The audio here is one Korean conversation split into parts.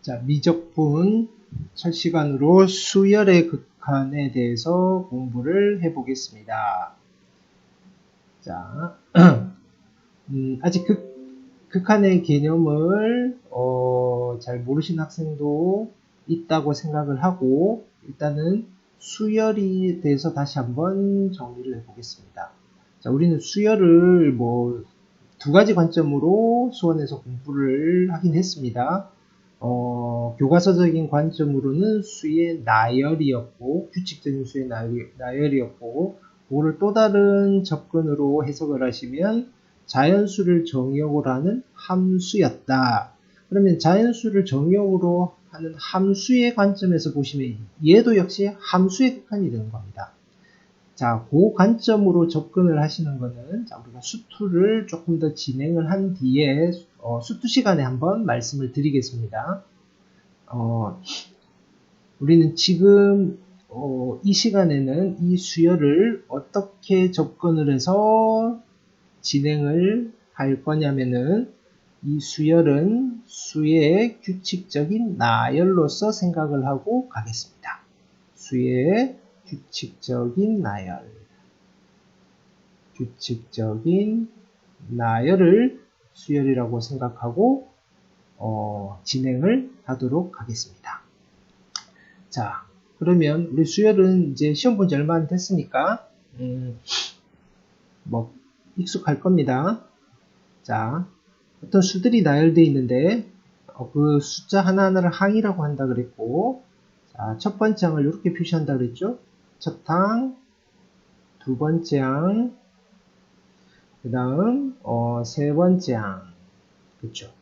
자, 미적분 첫 시간으로 수열의 극한에 대해서 공부를 해보겠습니다. 자, 아직 극한의 개념을 잘 모르신 학생도 있다고 생각을 하고 일단은 수열에 대해서 다시 한번 정리를 해보겠습니다. 자, 우리는 수열을 두 가지 관점으로 수원에서 공부를 하긴 했습니다. 교과서적인 관점으로는 수의 나열이었고, 규칙적인 수의 나열이었고, 그거를 또 다른 접근으로 해석을 하시면 자연수를 정의역으로 하는 함수였다. 그러면 자연수를 정의역으로 하는 함수의 관점에서 보시면 얘도 역시 함수의 극한이 되는 겁니다. 자, 그 관점으로 접근을 하시는 거는 우리가 수투를 조금 더 진행을 한 뒤에 수투 시간에 한번 말씀을 드리겠습니다. 우리는 지금 이 시간에는 이 수열을 어떻게 접근을 해서 진행을 할 거냐면은 이 수열은 수의 규칙적인 나열로서 생각을 하고 가겠습니다. 수의 규칙적인 나열을 수열이라고 생각하고 진행을 하도록 하겠습니다. 자, 그러면 우리 수열은 이제 시험 본 지 얼마 안 됐으니까 익숙할 겁니다. 자, 어떤 수들이 나열되어 있는데 그 숫자 하나하나를 항이라고 한다 그랬고, 자, 첫 번째 항을 이렇게 표시한다 그랬죠. 첫 항, 두 번째 항, 그 다음 세 번째 항, 그렇죠.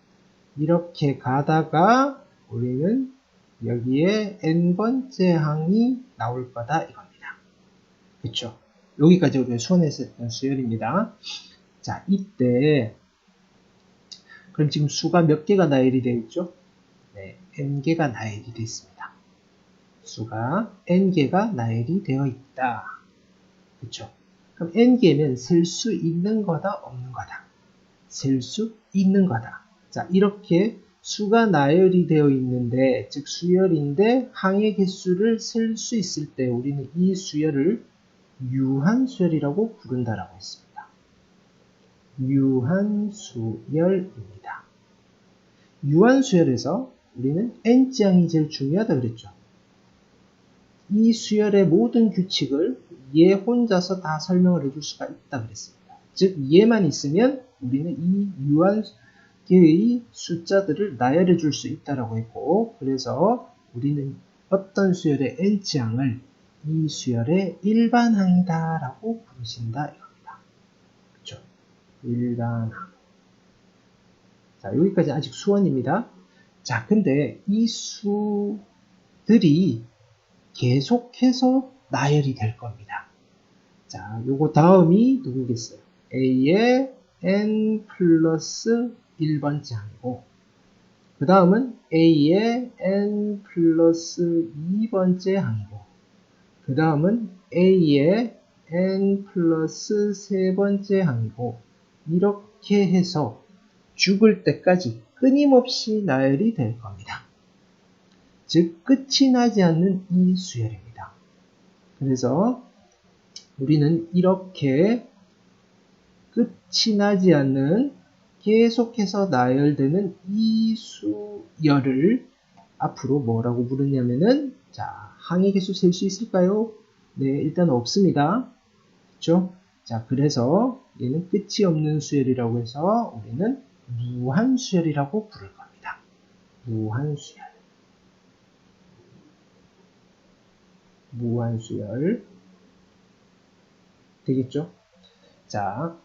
이렇게 가다가 우리는 여기에 n번째 항이 나올 거다 이겁니다. 그렇죠. 여기까지 우리가 수원에서 했던 수열입니다. 자, 이때 그럼 지금 수가 몇 개가 나열이 되어 있죠? 네, n개가 나열이 되어 있습니다. 수가 n개가 나열이 되어 있다. 그렇죠. 그럼 n개면 셀 수 있는 거다, 없는 거다? 셀 수 있는 거다. 자, 이렇게 수가 나열이 되어 있는데, 즉 수열인데 항의 개수를 셀 수 있을 때 우리는 이 수열을 유한수열이라고 부른다라고 했습니다. 유한수열입니다. 유한수열에서 우리는 n째 항이 제일 중요하다 그랬죠. 이 수열의 모든 규칙을 얘 혼자서 다 설명을 해줄 수가 있다 그랬습니다. 즉 얘만 있으면 우리는 이 유한계의 숫자들을 나열해 줄 수 있다라고 했고, 그래서 우리는 어떤 수열의 n째 항을 이 수열의 일반항이다 라고 부르신다 이겁니다. 그렇죠? 일반항. 자, 여기까지 아직 수원입니다. 자, 근데 이 수들이 계속해서 나열이 될 겁니다. 자, 요거 다음이 누구겠어요? A의 n 플러스 1번째 항이고, 그 다음은 A의 n 플러스 2번째 항이고, 그 다음은 A의 n 플러스 3번째 항이고, 이렇게 해서 죽을 때까지 끊임없이 나열이 될 겁니다. 즉 끝이 나지 않는 이 수열입니다. 그래서 우리는 이렇게 끝이 나지 않는 계속해서 나열되는 이 수열을 앞으로 뭐라고 부르냐면은, 자, 항의 개수 셀 수 있을까요? 네, 일단 없습니다. 그렇죠? 자, 그래서 얘는 끝이 없는 수열이라고 해서 우리는 무한수열이라고 부를 겁니다. 무한수열 되겠죠? 자,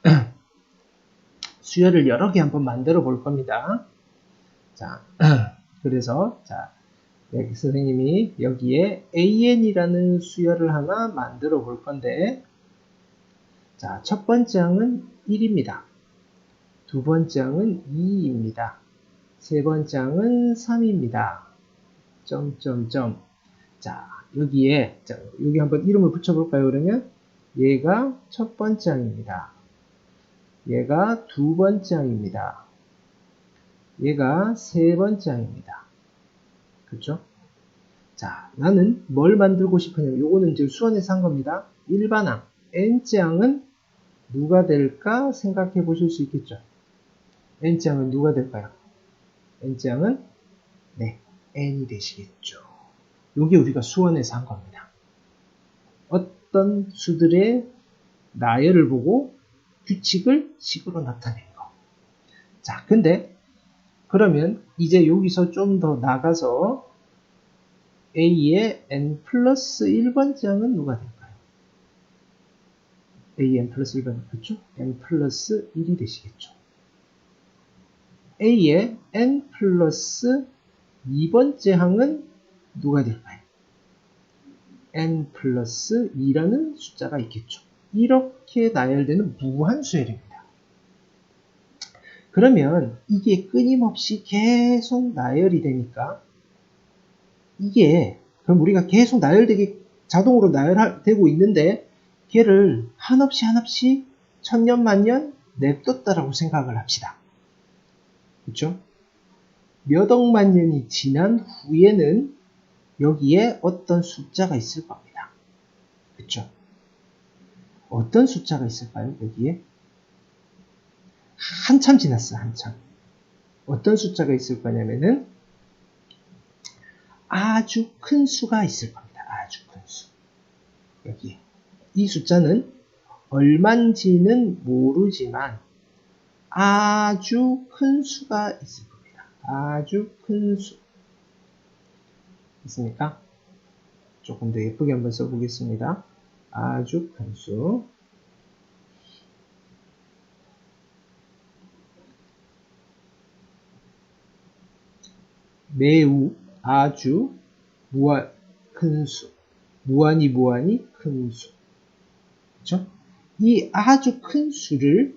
수열을 여러 개 한번 만들어 볼 겁니다. 자, 그래서 자, 선생님이 여기에 an이라는 수열을 하나 만들어 볼 건데, 자, 첫 번째 항은 1입니다. 두 번째 항은 2입니다. 세 번째 항은 3입니다. 자, 여기에 여기 한번 이름을 붙여볼까요? 그러면 얘가 첫 번째 항입니다. 얘가 두 번째 항입니다. 얘가 세 번째 항입니다. 그렇죠? 자, 나는 뭘 만들고 싶으냐면 요거는 이제 수원에서 한 겁니다. 일반항 n장은 누가 될까 생각해 보실 수 있겠죠. n장은 누가 될까요? n장은 네, n이 되시겠죠. 요게 우리가 수원에서 한 겁니다. 어떤 수들의 나열을 보고 규칙을 식으로 나타낸 거. 자, 근데 그러면 이제 여기서 좀 더 나가서 A의 n 플러스 1번장은 누가 될까요? A의 n 플러스 1번, 그렇죠? n 플러스 1이 되시겠죠. A의 n 플러스 2번째 항은 누가 될까요? n 플러스 2라는 숫자가 있겠죠. 이렇게 나열되는 무한수열입니다. 그러면 이게 끊임없이 계속 나열이 되니까 이게 그럼 우리가 계속 나열되게 자동으로 나열되고 있는데 걔를 한없이 천년만년 냅뒀다라고 생각을 합시다. 그렇죠? 몇 억만 년이 지난 후에는 여기에 어떤 숫자가 있을 겁니다. 그렇죠? 어떤 숫자가 있을까요? 여기에 한참 지났어요. 한참. 어떤 숫자가 있을 거냐면은 아주 큰 수가 있을 겁니다. 아주 큰 수. 여기에. 이 숫자는 얼만지는 모르지만 아주 큰 수가 있을 겁니다. 아주 큰 수. 있습니까? 조금 더 예쁘게 한번 써보겠습니다. 아주 큰 수. 매우 아주 무한 큰 수. 무한히 큰 수. 그렇죠? 이 아주 큰 수를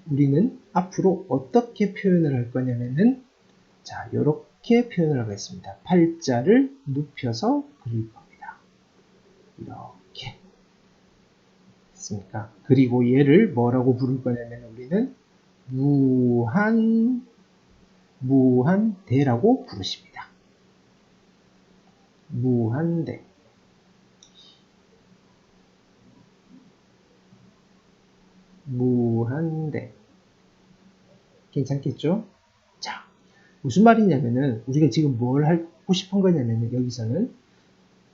우리는 앞으로 어떻게 표현을 할 거냐면은 자, 이렇게 표현을 하겠습니다. 팔자를 눕혀서 그릴 겁니다. 이렇게. 됐습니까? 그리고 얘를 뭐라고 부를 거냐면 우리는 무한대라고 부르십니다. 무한대. 무한대. 괜찮겠죠? 자, 무슨 말이냐면은 우리가 지금 뭘 하고 싶은 거냐면은 여기서는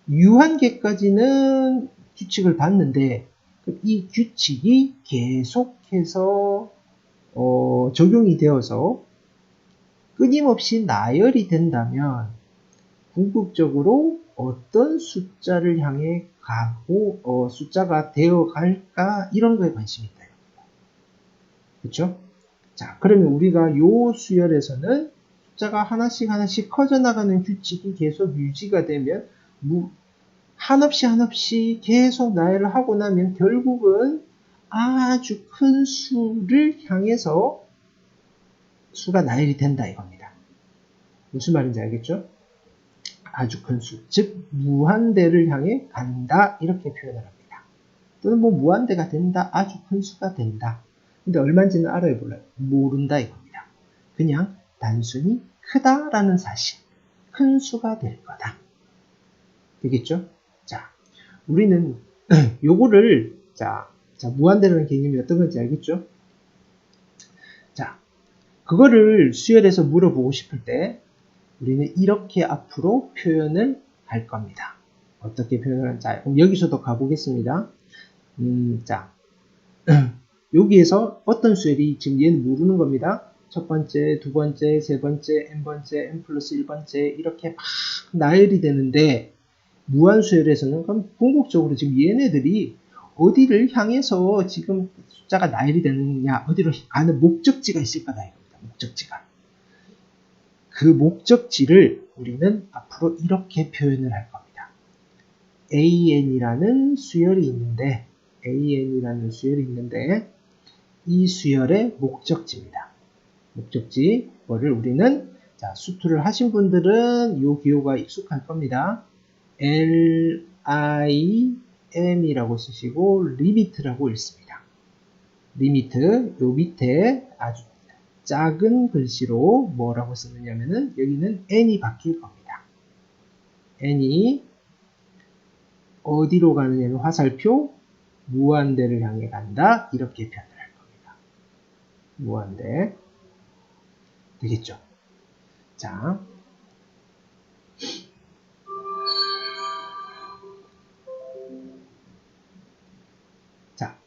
유한계까지는 규칙을 봤는데 이 규칙이 계속해서 적용이 되어서 끊임없이 나열이 된다면 궁극적으로 어떤 숫자를 향해 가고 숫자가 되어 갈까 이런 거에 관심이 있다. 그렇죠? 자, 그러면 우리가 요 수열에서는 숫자가 하나씩 커져나가는 규칙이 계속 유지가 되면 한없이 계속 나열을 하고 나면 결국은 아주 큰 수를 향해서 수가 나열이 된다 이겁니다. 무슨 말인지 알겠죠? 아주 큰 수, 즉 무한대를 향해 간다 이렇게 표현을 합니다. 또는 뭐 무한대가 된다, 아주 큰 수가 된다. 근데 얼마인지는 알아야 몰라요. 모른다 이겁니다. 그냥 단순히 크다라는 사실, 큰 수가 될 거다. 되겠죠? 자, 우리는 요거를 자 무한대라는 개념이 어떤 건지 알겠죠? 자, 그거를 수열에서 물어보고 싶을 때 우리는 이렇게 앞으로 표현을 할 겁니다. 어떻게 표현을 하는지. 자, 그럼 여기서도 가보겠습니다. 자, 여기에서 어떤 수열이 지금 얘는 모르는 겁니다. 첫 번째, 두 번째, 세 번째, n번째, n 플러스 1번째 이렇게 막 나열이 되는데 무한수열에서는 그럼 궁극적으로 지금 얘네들이 어디를 향해서 지금 숫자가 나열이 되느냐, 어디로 가는 목적지가 있을 거다 이겁니다. 목적지가. 그 목적지를 우리는 앞으로 이렇게 표현을 할 겁니다. AN이라는 수열이 있는데 이 수열의 목적지입니다. 목적지, 뭐를 우리는 자, 수투를 하신 분들은 이 기호가 익숙할 겁니다. LIM이라고 쓰시고 리미트라고 읽습니다. 리미트, 요 밑에 아주 작은 글씨로 뭐라고 쓰느냐면은 여기는 n이 바뀔 겁니다. n이 어디로 가느냐면 화살표 무한대를 향해 간다. 이렇게 표현을 할 겁니다. 무한대. 되겠죠? 자,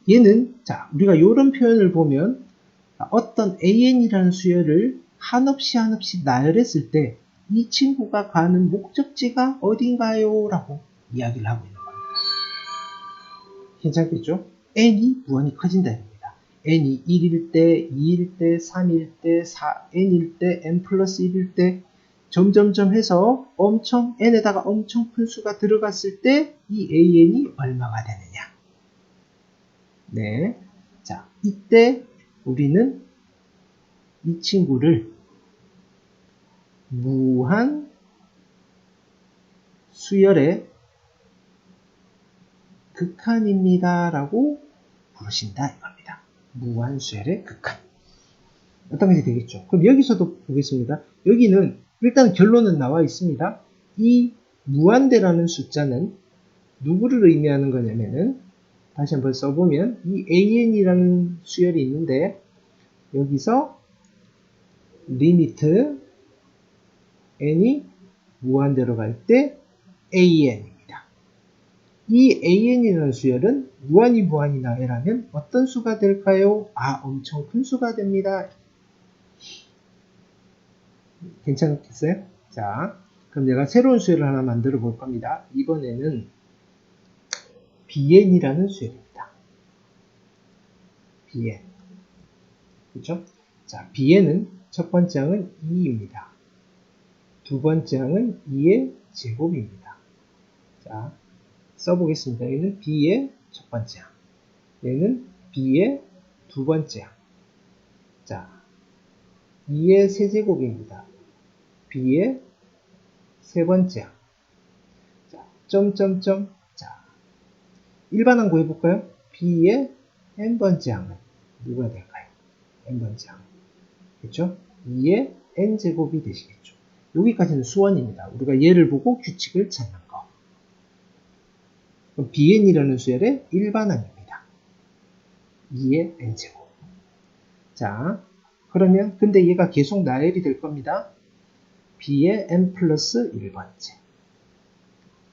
얘는, 우리가 이런 표현을 보면 어떤 an이라는 수열을 한없이 나열했을 때 이 친구가 가는 목적지가 어딘가요? 라고 이야기를 하고 있는 겁니다. 괜찮겠죠? n이 무한히 커진다 입니다. n이 1일 때, 2일 때, 3일 때, 4n일 때, n 플러스 1일 때 점점점 해서 n에다가 엄청 큰 수가 들어갔을 때 이 an이 얼마가 되느냐. 네. 자, 이때 우리는 이 친구를 무한 수열의 극한입니다. 라고 부르신다 이겁니다. 무한 수열의 극한. 어떤 것이 되겠죠? 그럼 여기서도 보겠습니다. 여기는 일단 결론은 나와 있습니다. 이 무한대라는 숫자는 누구를 의미하는 거냐면은 다시 한번 써보면 이 an이라는 수열이 있는데 여기서 리미트 n이 무한대로 갈 때 an입니다. 이 an이라는 수열은 무한이 나열하면 어떤 수가 될까요? 엄청 큰 수가 됩니다. 괜찮겠어요? 자, 그럼 내가 새로운 수열을 하나 만들어 볼 겁니다. 이번에는 bn이라는 수열입니다. bn. 그렇죠? 자, bn은 첫 번째 항은 2입니다. 두 번째 항은 2의 제곱입니다. 자, 써보겠습니다. 얘는 b의 첫 번째 항. 얘는 b의 두 번째 항. 자, 2의 세제곱입니다. b의 세 번째 항. 자, 점점점. 자, 일반항 구해볼까요? b의 n번째 항은 누가 될까요? n번째 항. 그렇죠? 2의 n제곱이 되시겠죠. 여기까지는 수원입니다. 우리가 얘를 보고 규칙을 찾는 거. 그럼 bn이라는 수열의 일반항입니다. 2의 n제곱. 자, 그러면 근데 얘가 계속 나열이 될 겁니다. b의 n 플러스 1번째.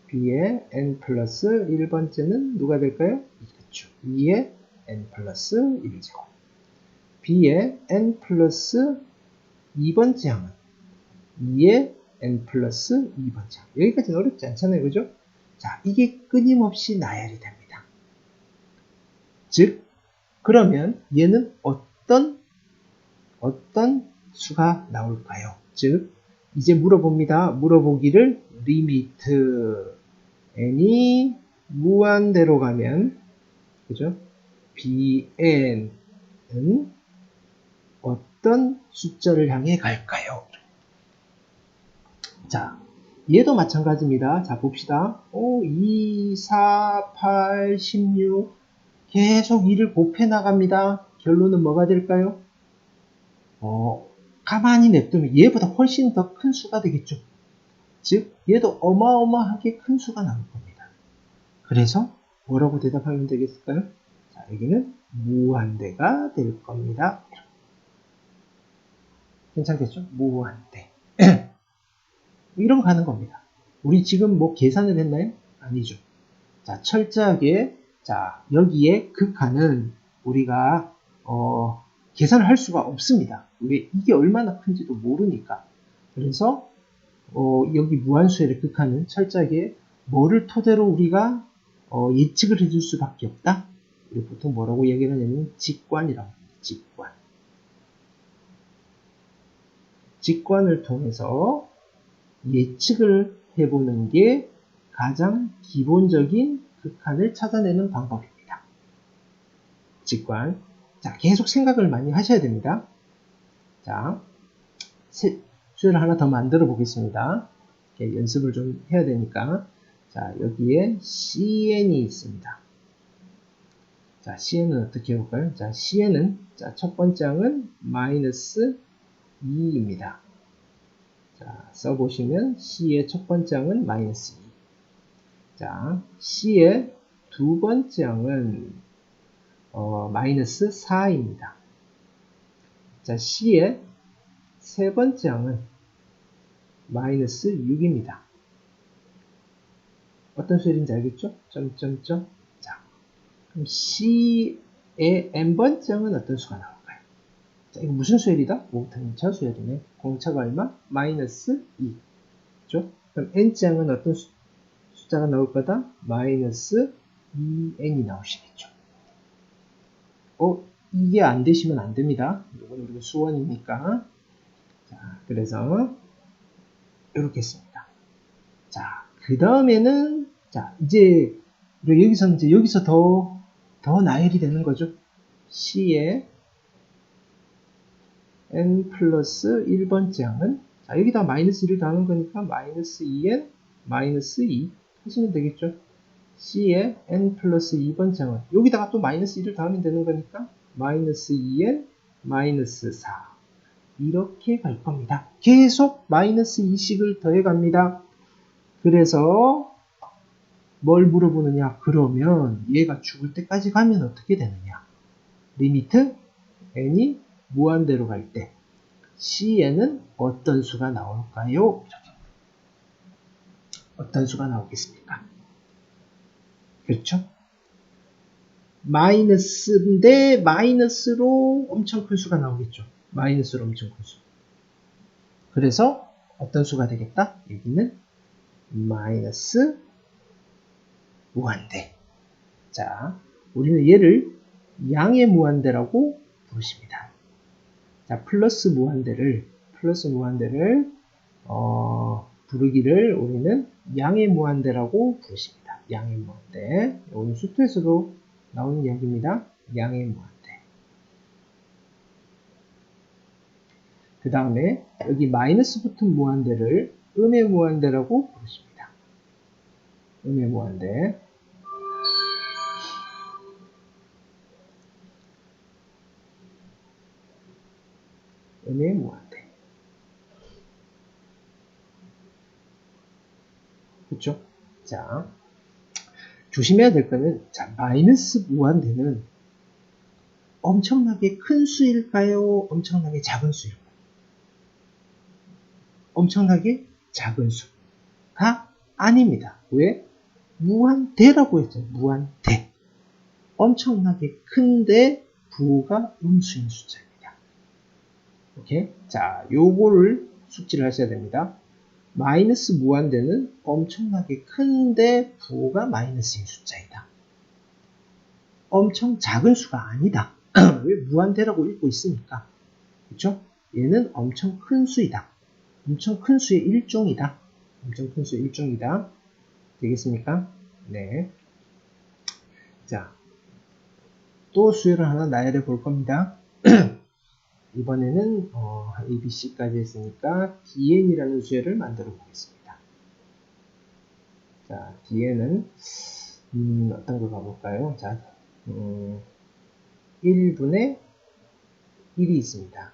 b의 n 플러스 1번째는 누가 될까요? 그렇죠. 2의 n 플러스 1제곱. b의 n 플러스 2번째 항은 2의 n 플러스 2번째 항. 여기까지는 어렵지 않잖아요. 그죠? 자, 이게 끊임없이 나열이 됩니다. 즉, 그러면 얘는 어떤 수가 나올까요? 즉, 이제 물어봅니다. 물어보기를 리미트 n이 무한대로 가면, 그죠? bn은 어떤 숫자를 향해 갈까요? 자, 얘도 마찬가지입니다. 자, 봅시다. 2, 4, 8, 16 계속 2를 곱해 나갑니다. 결론은 뭐가 될까요? 가만히 냅두면 얘보다 훨씬 더 큰 수가 되겠죠. 즉, 얘도 어마어마하게 큰 수가 나올 겁니다. 그래서 뭐라고 대답하면 되겠을까요? 자, 여기는 무한대가 될 겁니다. 괜찮겠죠? 무한대. 이런 거 가는 겁니다. 우리 지금 뭐 계산을 했나요? 아니죠. 자, 철저하게, 자, 여기에 극한은 우리가, 계산을 할 수가 없습니다. 왜? 이게 얼마나 큰지도 모르니까. 그래서, 여기 무한수열의 극한은 철저하게 뭐를 토대로 우리가, 예측을 해줄 수밖에 없다? 보통 뭐라고 얘기를 하냐면, 직관이라고 합니다. 직관. 직관을 통해서 예측을 해보는 게 가장 기본적인 극한을 찾아내는 방법입니다. 직관. 자, 계속 생각을 많이 하셔야 됩니다. 자, 수열을 하나 더 만들어 보겠습니다. 연습을 좀 해야 되니까. 자, 여기에 cn이 있습니다. 자, cn은 어떻게 해볼까요? 자, cn은, 자, 첫 번째 항은 마이너스 2입니다. 자, 써보시면 C의 첫 번째 항은 마이너스 2. 자, C의 두 번째 항은 마이너스 4입니다. 자, C의 세 번째 항은 마이너스 6입니다. 어떤 수열인지 알겠죠? 점점점. 자, 그럼 C의 n번째 항은 어떤 수가 나올까요? 자, 이거 무슨 수열이다? 5부터 수열이네. 공차가 얼마? 마이너스 2. 그죠? 그럼 n째 항은 어떤 숫자가 나올 거다? 마이너스 2n이 나오시겠죠. 이게 안 되시면 안 됩니다. 이건 우리가 수원이니까. 자, 그래서 이렇게 했습니다. 자, 그 다음에는 자, 이제 여기서 더 나열이 되는 거죠. C의 n 플러스 1번째 항은 자, 여기다 마이너스 1을 더하는 거니까 마이너스 2n 마이너스 2 하시면 되겠죠. C의 n 플러스 2번째 항은 여기다가 또 마이너스 1을 더하면 되는 거니까 마이너스 2n 마이너스 4 이렇게 갈 겁니다. 계속 마이너스 2씩을 더해 갑니다. 그래서 뭘 물어보느냐? 그러면 얘가 죽을 때까지 가면 어떻게 되느냐? 리미트 n이 무한대로 갈 때 C에는 어떤 수가 나올까요? 어떤 수가 나오겠습니까? 그렇죠? 마이너스인데 마이너스로 엄청 큰 수가 나오겠죠. 마이너스로 엄청 큰 수. 그래서 어떤 수가 되겠다? 여기는 마이너스 무한대. 자, 우리는 얘를 양의 무한대라고 부르십니다. 자, 플러스 무한대를 부르기를 우리는 양의 무한대라고 부르십니다. 양의 무한대. 오늘 수트에서도 나오는 이야기입니다. 양의 무한대. 그 다음에 여기 마이너스 붙은 무한대를 음의 무한대라고 부르십니다. 음의 무한대. 음의 무한대. 그렇죠? 자, 조심해야 될 거는 자, 마이너스 무한대는 엄청나게 큰 수일까요? 엄청나게 작은 수일까요? 엄청나게 작은 수가 아닙니다. 왜? 무한대라고 했죠. 무한대. 엄청나게 큰데 부호가 음수인 숫자입니다. 오케이? 자, 요거를 숙지를 하셔야 됩니다. 마이너스 무한대는 엄청나게 큰데 부호가 마이너스인 숫자이다. 엄청 작은 수가 아니다. 왜? 무한대라고 읽고 있으니까. 그렇죠? 얘는 엄청 큰 수이다. 엄청 큰 수의 일종이다. 엄청 큰 수의 일종이다. 되겠습니까? 네. 자, 또 수열을 하나 나열해 볼 겁니다. 이번에는 ABC까지 했으니까 DN이라는 수열을 만들어 보겠습니다. 자, DN은 어떤 거 가볼까요? 자, 1분의 1이 있습니다.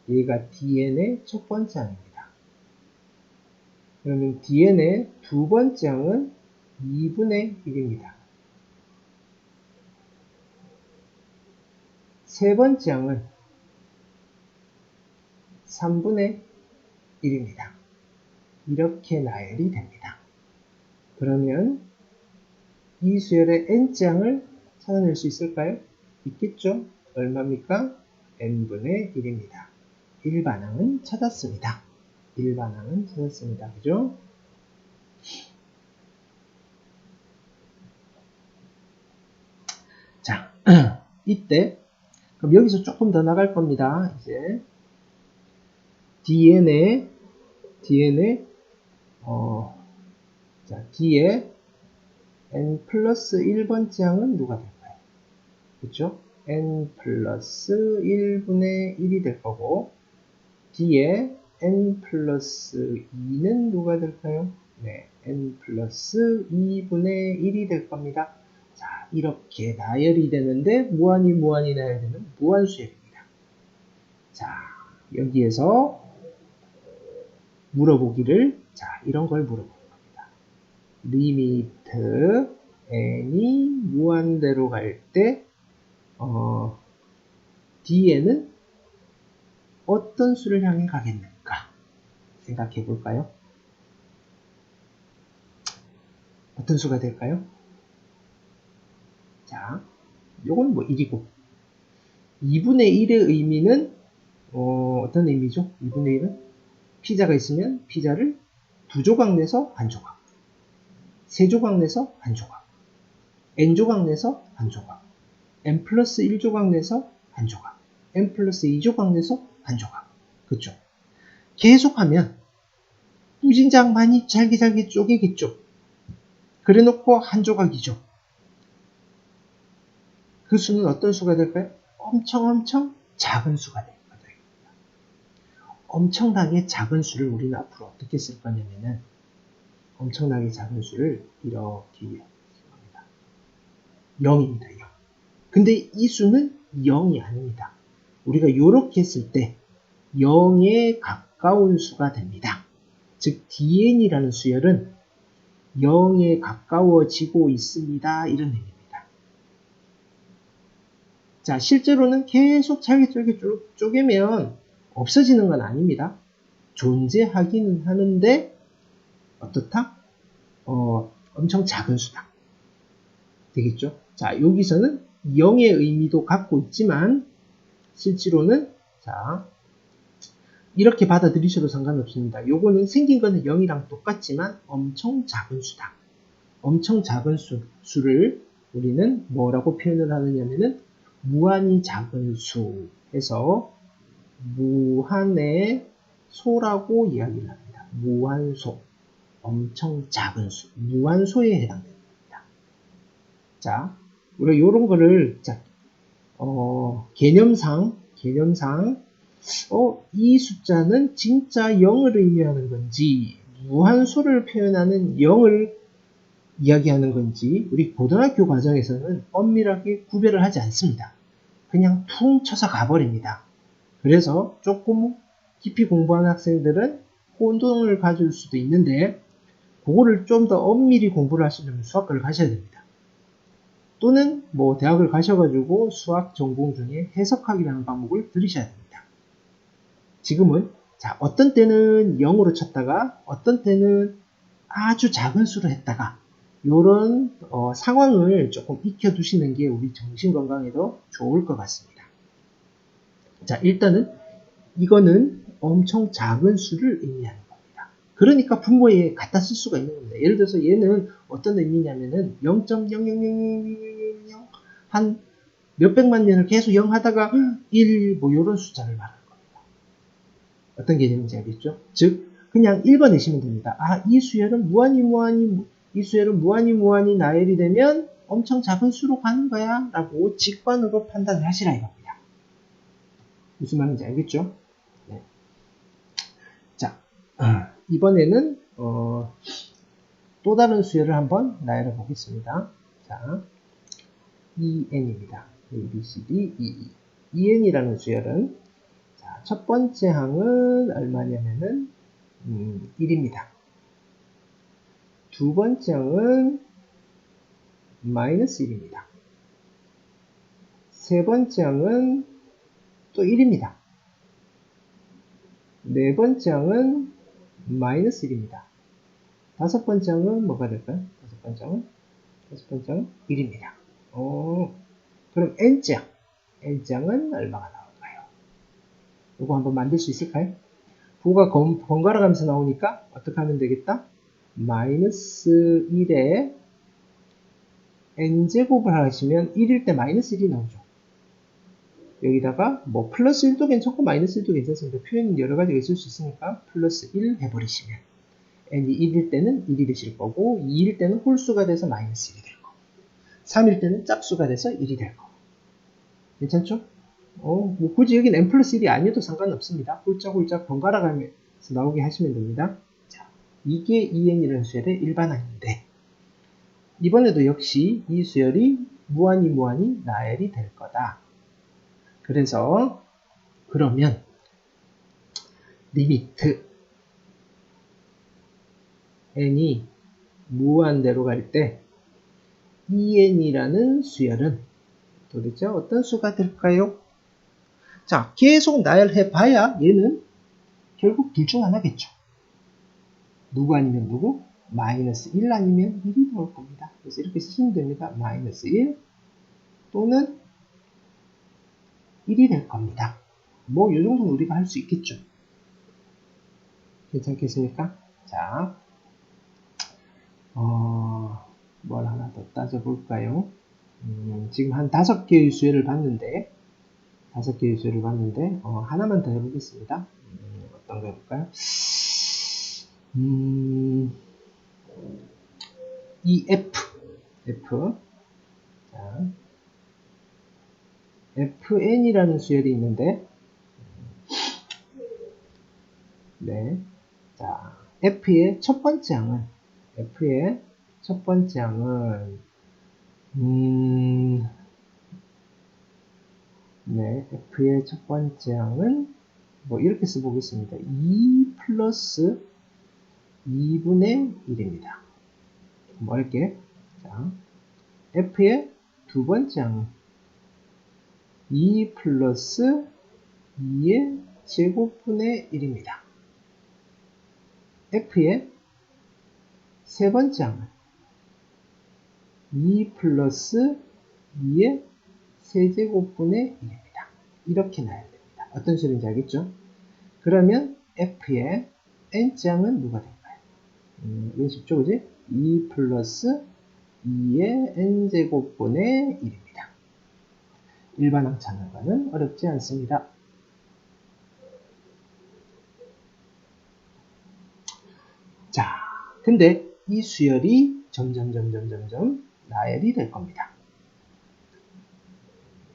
얘가 DN의 첫 번째 항입니다. 그러면 DN의 두 번째 항은 2분의 1입니다. 세 번째 항은 3분의 1입니다. 이렇게 나열이 됩니다. 그러면 이 수열의 n째 항을 찾아낼 수 있을까요? 있겠죠? 얼마입니까? n분의 1입니다. 일반항은 찾았습니다. 일반항은 찾았습니다. 그죠? 자, 이때 그럼 여기서 조금 더 나갈 겁니다. 이제 D에 n 플러스 1번째 항은 누가 될까요? 그렇죠? n 플러스 1분의 1이 될 거고 D에 n 플러스 2는 누가 될까요? 네, n 플러스 2분의 1이 될 겁니다. 자, 이렇게 나열이 되는데 무한이 나열되는 무한수열입니다. 자, 여기에서 물어보기를, 자, 이런 걸 물어보는 겁니다. 리미트 n이 무한대로 갈 때 D에는 어떤 수를 향해 가겠는가 생각해 볼까요? 어떤 수가 될까요? 자, 요건 뭐 1이고 2분의 1의 의미는 어떤 의미죠? 2분의 1은 피자가 있으면 피자를 2조각 내서 한 조각, 3조각 내서 한 조각, n조각 내서 한 조각, n 플러스 1조각 내서 한 조각, n 플러스 2조각 내서 한 조각. 그쵸? 계속하면 무진장 많이 잘게 쪼개겠죠? 그래 놓고 한 조각이죠. 그 수는 어떤 수가 될까요? 엄청 작은 수가 될 거다. 엄청나게 작은 수를 우리는 앞으로 어떻게 쓸 거냐면은 엄청나게 작은 수를 이렇게 쓸 겁니다. 0입니다. 0. 근데 이 수는 0이 아닙니다. 우리가 이렇게 쓸 때 0에 가까운 수가 됩니다. 즉 dn이라는 수열은 0에 가까워지고 있습니다. 이런 의미입니다. 자, 실제로는 계속 잘게 쪼개면 없어지는 건 아닙니다. 존재하기는 하는데 어떻다? 엄청 작은 수다. 되겠죠? 자, 여기서는 0의 의미도 갖고 있지만 실제로는 자, 이렇게 받아들이셔도 상관없습니다. 요거는 생긴 거는 0이랑 똑같지만 엄청 작은 수다. 엄청 작은 수를 우리는 뭐라고 표현을 하느냐면은 무한히 작은 수 해서 무한의 소라고 이야기를 합니다. 무한소. 엄청 작은 수. 무한소에 해당됩니다. 자, 우리가 요런 거를, 자, 개념상, 이 숫자는 진짜 0을 의미하는 건지, 무한소를 표현하는 0을 이야기하는 건지, 우리 고등학교 과정에서는 엄밀하게 구별을 하지 않습니다. 그냥 퉁 쳐서 가버립니다. 그래서 조금 깊이 공부하는 학생들은 혼동을 가질 수도 있는데, 그거를 좀 더 엄밀히 공부를 하시려면 수학과를 가셔야 됩니다. 또는 뭐 대학을 가셔가지고 수학 전공 중에 해석학이라는 과목을 들으셔야 됩니다. 지금은 자, 어떤 때는 0으로 쳤다가 어떤 때는 아주 작은 수를 했다가 이런 상황을 조금 익혀두시는 게 우리 정신건강에도 좋을 것 같습니다. 자, 일단은 이거는 엄청 작은 수를 의미하는 겁니다. 그러니까 분모에 갖다 쓸 수가 있는 겁니다. 예를 들어서 얘는 어떤 의미냐면은 0.00000 한 몇백만 년을 계속 0 하다가 1 뭐 이런 숫자를 말하는 겁니다. 어떤 개념인지 알겠죠? 즉 그냥 읽어내시면 됩니다. 아, 이 수열은 무한히 나열이 되면 엄청 작은 수로 가는 거야 라고 직관으로 판단을 하시라 이겁니다. 무슨 말인지 알겠죠? 네. 자, 이번에는 또 다른 수열을 한번 나열해 보겠습니다. 자, EN입니다. A, B, C, D, E, EN이라는 수열은 자, 첫 번째 항은 얼마냐면은 1입니다. 두 번째 항은 마이너스 1입니다. 세 번째 항은 또 1입니다. 네 번째 항은 마이너스 1입니다. 다섯 번째 항은 뭐가 될까요? 다섯 번째 항은 1입니다. 그럼 n장은 얼마가 나올까요? 이거 한번 만들 수 있을까요? 부호가 번갈아 가면서 나오니까 어떻게 하면 되겠다? 마이너스 1에 n제곱을 하시면 1일 때 마이너스 1이 나오죠. 여기다가 뭐 플러스 1도 괜찮고 마이너스 1도 괜찮습니다. 표현은 여러 가지가 있을 수 있으니까 플러스 1 해버리시면 n이 1일 때는 1이 되실 거고 2일 때는 홀수가 돼서 마이너스 1이 될 거고 3일 때는 짝수가 돼서 1이 될 거고 괜찮죠? 뭐 굳이 여기는 n 플러스 1이 아니어도 상관없습니다. 홀짝홀짝 번갈아 가면서 나오게 하시면 됩니다. 자, 이게 EN이라는 수열의 일반항인데 이번에도 역시 이 수열이 무한히 나열이 될 거다. 그래서 그러면 리미트 n이 무한대로 갈 때 en이라는 수열은 도대체 어떤 수가 될까요? 자, 계속 나열해 봐야 얘는 결국 둘 중 하나겠죠. 누구 아니면 누구? 마이너스 1 아니면 1이 나올 겁니다. 그래서 이렇게 쓰시면 됩니다. 마이너스 1 또는 1이 될 겁니다. 뭐, 이 정도는 우리가 할 수 있겠죠. 괜찮겠습니까? 자, 뭘 하나 더 따져볼까요? 지금 한 5개의 수열을 봤는데, 하나만 더 해보겠습니다. 어떤 거 해볼까요? 이 F. 자, Fn이라는 수열이 있는데, 네. 자, F의 첫 번째 항은, 네, F의 첫 번째 항은, 뭐, 이렇게 써보겠습니다. 2 플러스 2분의 1입니다. 뭐 할게? 자, F의 두 번째 항은 2 플러스 2의 제곱분의 1입니다. F의 세 번째 항은 2 플러스 2의 세제곱분의 1입니다. 이렇게 나야 됩니다. 어떤 식인지 알겠죠? 그러면 F의 n째 항은 누가 될까요? 이거 쉽죠, 그지? 2 플러스 2의 n제곱분의 1입니다. 일반항 찾는거는 어렵지 않습니다. 자, 근데 이 수열이 점점 나열이 될 겁니다.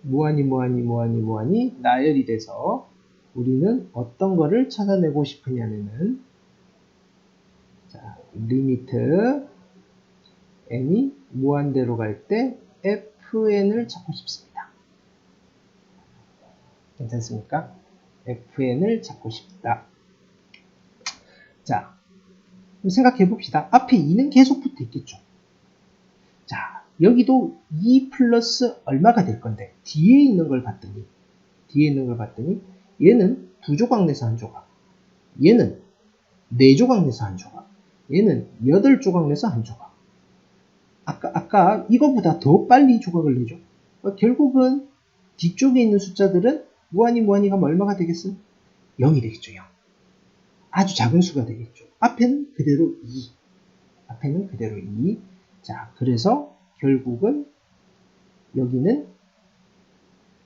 무한히 나열이 돼서 우리는 어떤 거를 찾아내고 싶으냐면은, 자, 리미트 n이 무한대로 갈 때 fn을 찾고 싶습니다. 괜찮습니까? fn을 찾고 싶다. 자, 생각해 봅시다. 앞에 2는 계속 붙어 있겠죠. 자, 여기도 2 플러스 얼마가 될 건데, 뒤에 있는 걸 봤더니 얘는 2조각 내서 1조각, 얘는 4조각 내서 1조각, 얘는 8조각 내서 1조각. 아까 이거보다 더 빨리 조각을 내죠. 결국은 뒤쪽에 있는 숫자들은 무한히 가면 얼마가 되겠어요? 0이 되겠죠. 0. 아주 작은 수가 되겠죠. 앞에는 그대로 2. 자, 그래서 결국은 여기는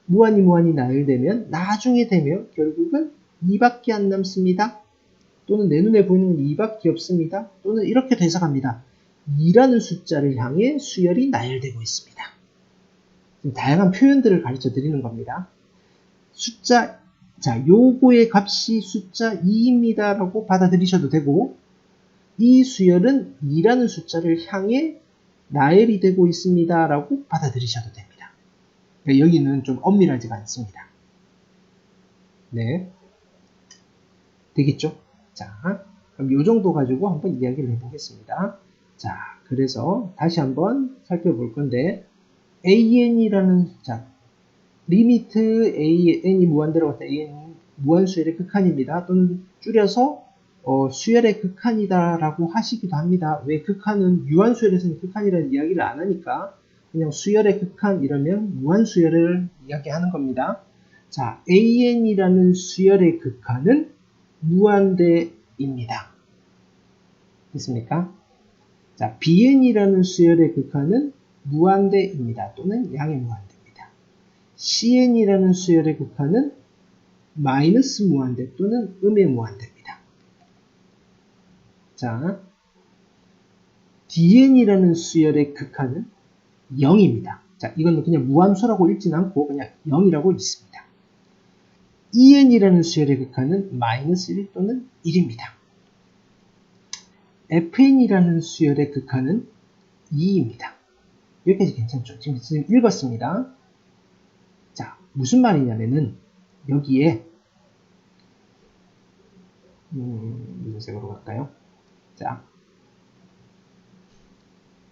무한히 나열되면 나중에 되면 결국은 2밖에 안 남습니다. 또는 내 눈에 보이는 건 2밖에 없습니다. 또는 이렇게 해석합니다. 2라는 숫자를 향해 수열이 나열되고 있습니다. 다양한 표현들을 가르쳐 드리는 겁니다. 자, 요거의 값이 숫자 2입니다 라고 받아들이셔도 되고, 이 수열은 2라는 숫자를 향해 나열이 되고 있습니다 라고 받아들이셔도 됩니다. 그러니까 여기는 좀 엄밀하지가 않습니다. 네, 되겠죠? 자, 그럼 요 정도 가지고 한번 이야기를 해보겠습니다. 자, 그래서 다시 한번 살펴볼 건데, an이라는, 자, 리미트 n이 무한대로 갔다 an이 무한수열의 극한입니다. 또는 줄여서 수열의 극한이다 라고 하시기도 합니다. 왜 극한은 유한수열에서는 극한이라는 이야기를 안 하니까 그냥 수열의 극한 이러면 무한수열을 이야기하는 겁니다. 자, an이라는 수열의 극한은 무한대입니다. 됐습니까? 자, bn이라는 수열의 극한은 무한대입니다. 또는 양의 무한대입니다. cn이라는 수열의 극한은 마이너스 무한대 또는 음의 무한대입니다. 자, dn이라는 수열의 극한은 0입니다. 자, 이건 그냥 무함수라고 읽진 않고 그냥 0이라고 읽습니다. en이라는 수열의 극한은 마이너스 1 또는 1입니다. fn이라는 수열의 극한은 2입니다. 여기까지 괜찮죠? 지금 읽었습니다. 자, 무슨 말이냐면은 여기에 무슨 색으로 갈까요? 자,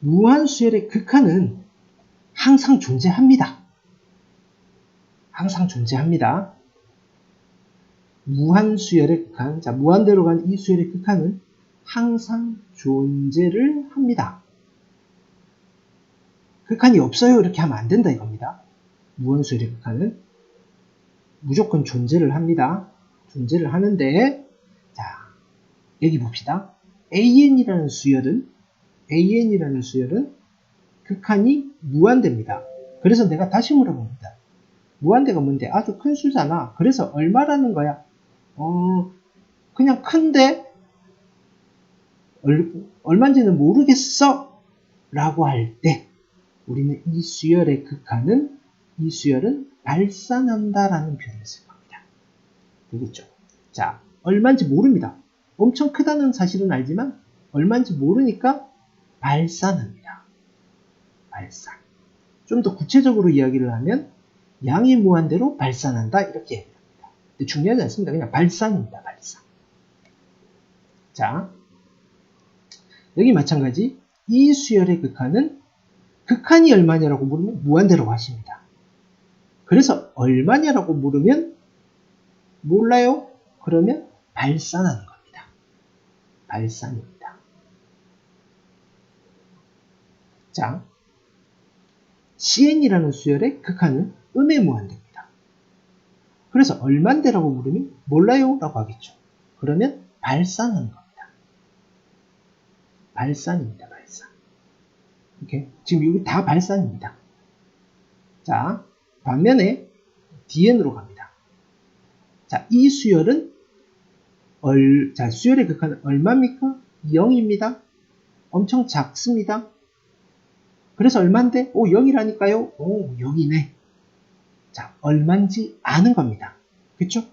무한수열의 극한은 항상 존재합니다. 항상 존재합니다. 무한수열의 극한, 자, 무한대로 간 이 수열의 극한은 항상 존재를 합니다. 극한이 없어요 이렇게 하면 안 된다 이겁니다. 무한수열의 극한은 무조건 존재를 합니다. 존재를 하는데, 자, 여기 봅시다. AN이라는 수열은 극한이 무한대입니다. 그래서 내가 다시 물어봅니다. 무한대가 뭔데? 아주 큰 수잖아. 그래서 얼마라는 거야? 그냥 큰데 얼마인지는 모르겠어 라고 할 때 우리는 이 수열의 극한은, 이 수열은 발산한다 라는 표현을 쓸 겁니다. 되겠죠? 자, 얼마인지 모릅니다. 엄청 크다는 사실은 알지만 얼마인지 모르니까 발산합니다. 발산. 좀 더 구체적으로 이야기를 하면 양이 무한대로 발산한다 이렇게 얘기합니다. 근데 중요하지 않습니다. 그냥 발산입니다. 발산. 자, 여기 마찬가지 이 수열의 극한은 극한이 얼마냐라고 물으면 무한대라고 하십니다. 그래서 얼마냐라고 물으면 몰라요? 그러면 발산하는 겁니다. 발산입니다. 자, CN이라는 수열의 극한은 음의 무한대입니다. 그래서 얼만대라고 물으면 몰라요? 라고 하겠죠. 그러면 발산하는 겁니다. 발산입니다. 발산. 이렇게 지금 여기 다 발산입니다. 자, 반면에 DN으로 갑니다. 자, 이 수열은 자, 수열의 극한은 얼마입니까? 0입니다. 엄청 작습니다. 그래서 얼만데? 0이라니까요? 0이네. 자, 얼만지 아는 겁니다. 그쵸?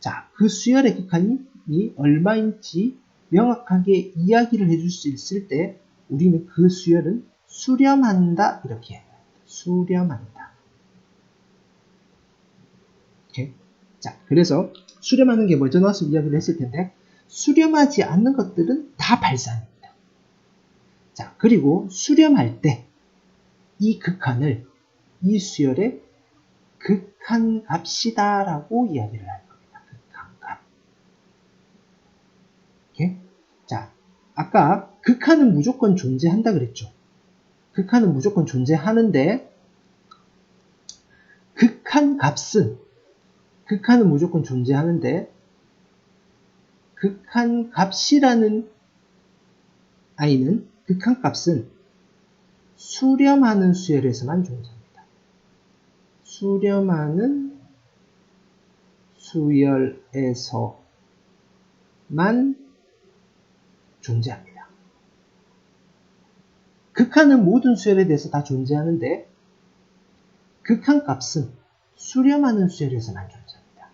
자, 그 수열의 극한이 얼마인지 명확하게 이야기를 해줄 수 있을 때 우리는 그 수열은 수렴한다 이렇게 해요. 수렴한다. 오케이? 자, 그래서 수렴하는 게 먼저 나와서 이야기를 했을 텐데 수렴하지 않는 것들은 다 발산입니다. 자, 그리고 수렴할 때 이 극한을 이 수열의 극한값이다 라고 이야기를 할 겁니다. 극한값. 오케이? 자, 아까 극한은 무조건 존재한다 그랬죠. 극한은 무조건 존재하는데 극한은 무조건 존재하는데 극한값이라는 극한값은 수렴하는 수열에서만 존재합니다. 수렴하는 수열에서만 존재합니다. 극한은 모든 수열에 대해서 다 존재하는데 극한값은 수렴하는 수열에서만 존재합니다.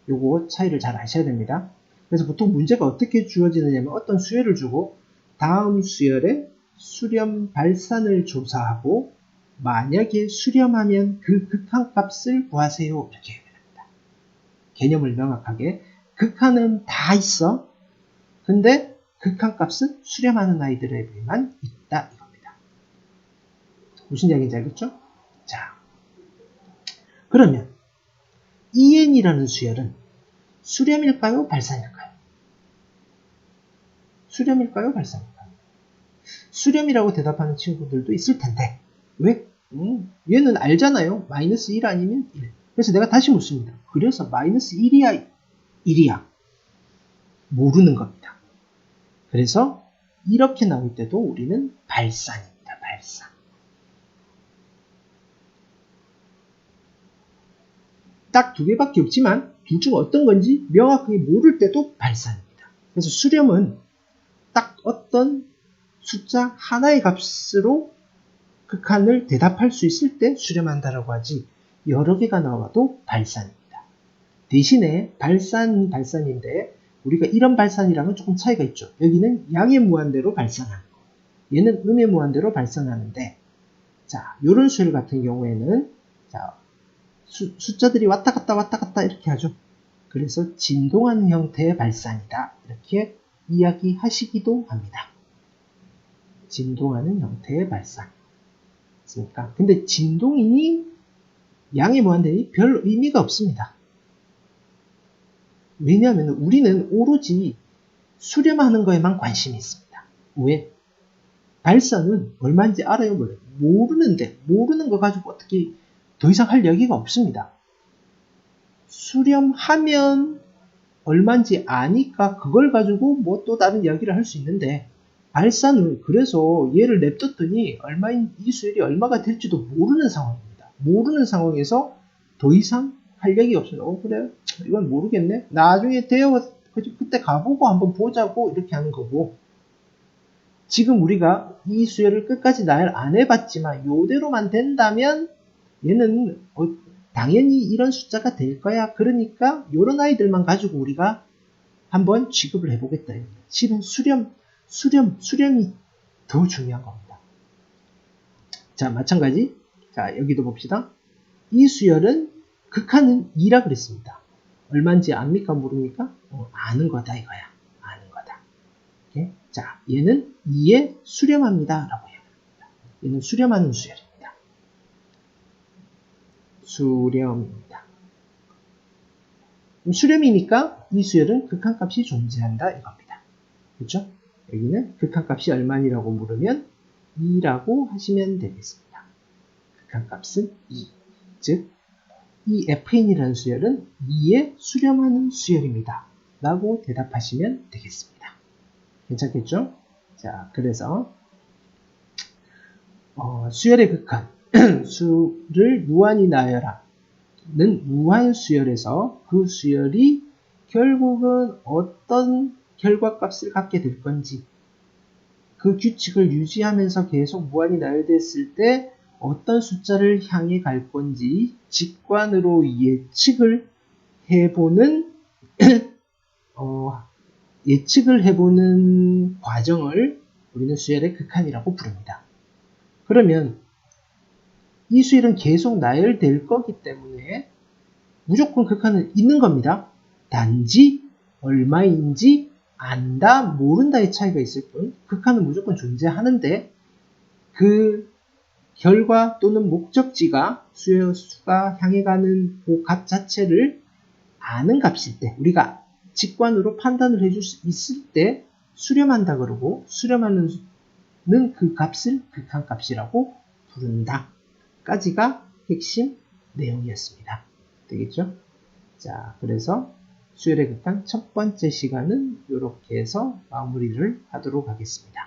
요거 차이를 잘 아셔야 됩니다. 그래서 보통 문제가 어떻게 주어지느냐면 어떤 수열을 주고 다음 수열의 수렴 발산을 조사하고 만약에 수렴하면 그 극한값을 구하세요 이렇게 얘기합니다. 개념을 명확하게 극한은 다 있어. 근데 극한값은 수렴하는 아이들에게만 있다 이겁니다. 무슨 이야기인지 알겠죠? 자, 그러면 EN이라는 수열은 수렴일까요? 발산일까요? 수렴일까요? 발산일까요? 수렴이라고 대답하는 친구들도 있을 텐데 왜? 얘는 알잖아요. 마이너스 1 아니면 1. 그래서 내가 다시 묻습니다. 그래서 마이너스 1이야? 1이야? 모르는 겁니다. 그래서 이렇게 나올 때도 우리는 발산입니다. 발산. 딱 두 개밖에 없지만 둘 중 어떤 건지 명확하게 모를 때도 발산입니다. 그래서 수렴은 딱 어떤 숫자 하나의 값으로 극한을 대답할 수 있을 때 수렴한다라고 하지 여러 개가 나와도 발산입니다. 대신에 발산인데 우리가 이런 발산이랑은 조금 차이가 있죠. 여기는 양의 무한대로 발산하는 거. 얘는 음의 무한대로 발산하는데 자, 요런 수열 같은 경우에는 자, 숫자들이 왔다 갔다 이렇게 하죠. 그래서 진동하는 형태의 발산이다. 이렇게 이야기하시기도 합니다. 진동하는 형태의 발산. 맞습니까? 근데 진동이 양의 무한대니 별 의미가 없습니다. 왜냐하면 우리는 오로지 수렴하는 거에만 관심이 있습니다. 왜? 발산은 얼마인지 알아요? 몰라요? 모르는데 모르는 거 가지고 어떻게 더 이상 할 얘기가 없습니다. 수렴하면 얼마인지 아니까 그걸 가지고 뭐 또 다른 이야기를 할 수 있는데 발산은 그래서 얘를 냅뒀더니 이 수열이 얼마가 될지도 모르는 상황입니다. 모르는 상황에서 더 이상 할 얘기가 없어요. 그래? 이건 모르겠네. 나중에 그때 가보고 한번 보자고 이렇게 하는 거고 지금 우리가 이 수열을 끝까지 나열 안 해봤지만 요대로만 된다면 얘는 당연히 이런 숫자가 될 거야. 그러니까 이런 아이들만 가지고 우리가 한번 취급을 해보겠다. 실은 수렴이 더 중요한 겁니다. 자, 마찬가지. 자, 여기도 봅시다. 이 수열은 극한은 2라 그랬습니다. 얼마인지 압니까? 모릅니까? 아는 거다 이거야. 아는 거다. 오케이? 자, 얘는 2에 수렴합니다. 라고 얘기합니다. 얘는 수렴하는 수열입니다. 수렴입니다. 수렴이니까 이 수열은 극한값이 존재한다 이겁니다. 그렇죠? 여기는 극한값이 얼마니라고 물으면 2라고 하시면 되겠습니다. 극한값은 2. 즉, 이 fn이라는 수열은 2에 수렴하는 수열입니다. 라고 대답하시면 되겠습니다. 괜찮겠죠? 자, 그래서 수열의 극한, 수를 무한히 나열하는 무한 수열에서 그 수열이 결국은 어떤 결과값을 갖게 될 건지 그 규칙을 유지하면서 계속 무한히 나열됐을 때 어떤 숫자를 향해 갈 건지 직관으로 예측을 해보는 과정을 우리는 수열의 극한이라고 부릅니다. 그러면 이 수열은 계속 나열될 거기 때문에 무조건 극한은 있는 겁니다. 단지 얼마인지 안다, 모른다의 차이가 있을 뿐 극한은 무조건 존재하는데 그 결과 또는 목적지가 수가 향해 가는 그 값 자체를 아는 값일 때 우리가 직관으로 판단을 해줄 수 있을 때 수렴한다 그러고 수렴하는 그 값을 극한값이라고 부른다. 까지가 핵심 내용이었습니다. 되겠죠? 자, 그래서 수열의 극한 첫 번째 시간은 이렇게 해서 마무리를 하도록 하겠습니다.